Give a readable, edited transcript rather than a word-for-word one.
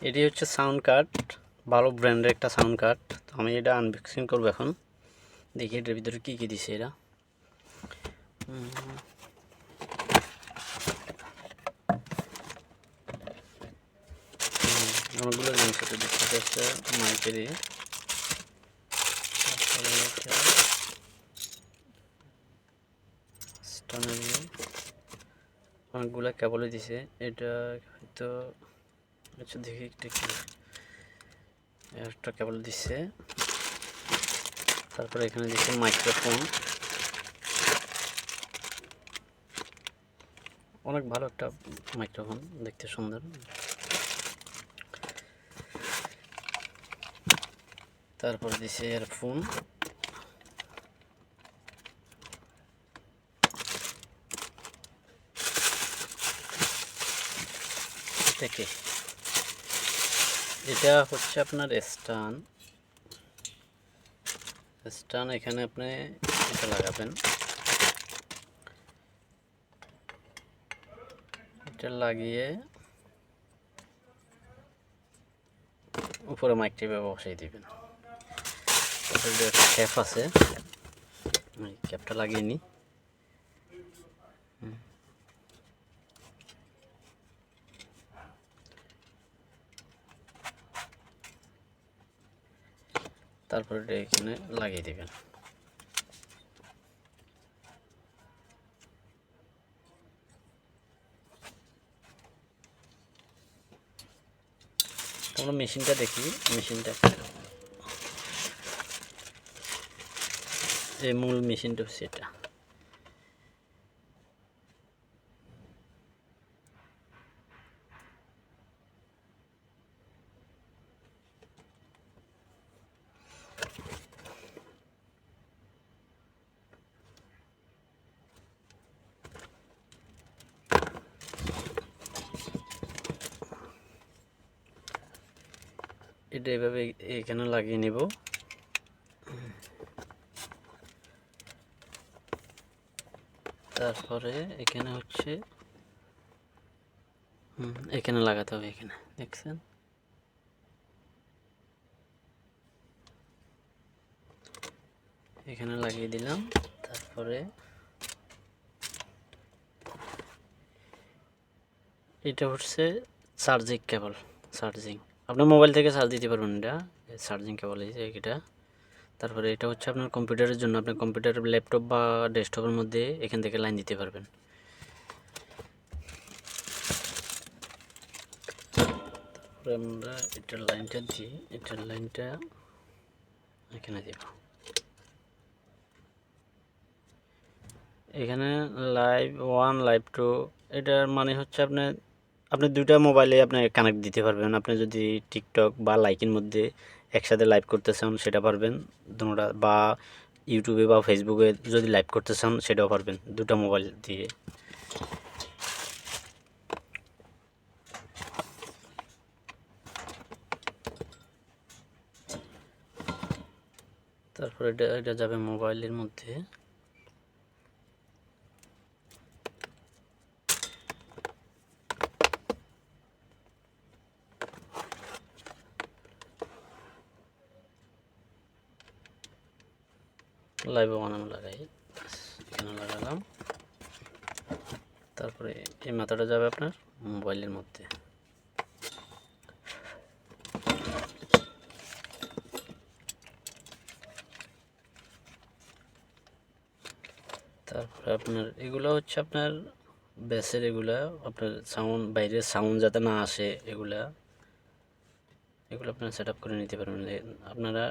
এটি হচ্ছে sound card, ভালো ব্র্যান্ডের একটা সাউন্ড কার্ড। তো আমি এটা আনবক্সিং করবো এখন, দেখি এটার ভিতরে কী কী দিছে এরা। অনেকগুলো জিনিস এটা দেখতে পাচ্ছে, মাইকেরই, অনেকগুলো কেবলই দিছে। এটা হয়তো আচ্ছা দেখি একটা কেবল দিচ্ছে। তারপরে এখানে দিচ্ছে মাইক্রোফোন, অনেক ভালো একটা মাইক্রোফোন, দেখতে সুন্দর। তারপর দিচ্ছে ইয়ারফোন, এটা হচ্ছে আপনার স্টান। এখানে আপনি এটা লাগাবেন, এটা লাগিয়ে উপরে মাইকটি বসাই দিবেন। তারপরে একটা ক্যাপ আছে, ক্যাপটা লাগিয়ে নিই। তারপরে এটা এখানে লাগিয়ে দেবেন। আমরা মেশিনটা দেখি, মেশিনটা এই মূল মেশিনটা হচ্ছে এটা। এটা এভাবে এখানে লাগিয়ে নেব। তারপরে এখানে হচ্ছে এখানে লাগাতে হবে, এখানে দেখছেন। এখানে লাগিয়ে দিলাম। তারপরে এটা হচ্ছে চার্জিং কেবল, আপনার মোবাইল থেকে চার্জ দিতে পারবেন, এটা চার্জিং কেবল এটা। তারপরে এটা হচ্ছে আপনার কম্পিউটারের জন্য, আপনার কম্পিউটার, ল্যাপটপ বা ডেস্কটপের মধ্যে এখান থেকে লাইন দিতে পারবেন। তারপরে আমরা এটার লাইনটা দিই, এটার লাইনটা এখানে দেব। এখানে লাইভ 1 লাইভ 2, এটার মানে হচ্ছে আপনি দুইটা মোবাইলে আপনি কানেক্ট দিতে পারবেন। আপনি যদি টিকটক বা লাইকের মধ্যে একসাথে লাইভ করতে চান সেটা পারবেন দুটোটা, বা ইউটিউবে বা ফেসবুকে যদি লাইভ করতে চান সেটাও পারবেন দুটো মোবাইল দিয়ে। তারপরে এটা যাবে মোবাইলের মধ্যে। লাইভ বানানো লাগাই, এখানে লাগালাম। তারপরে এই মাথাটা যাবে আপনার মোবাইলের মধ্যে। তারপরে আপনার এগুলো হচ্ছে আপনার বেসের, এগুলা আপনার সাউন্ড, বাইরের সাউন্ড যাতে না আসে, এগুলো আপনারা সেট আপ করে নিতে পারবেন। আপনারা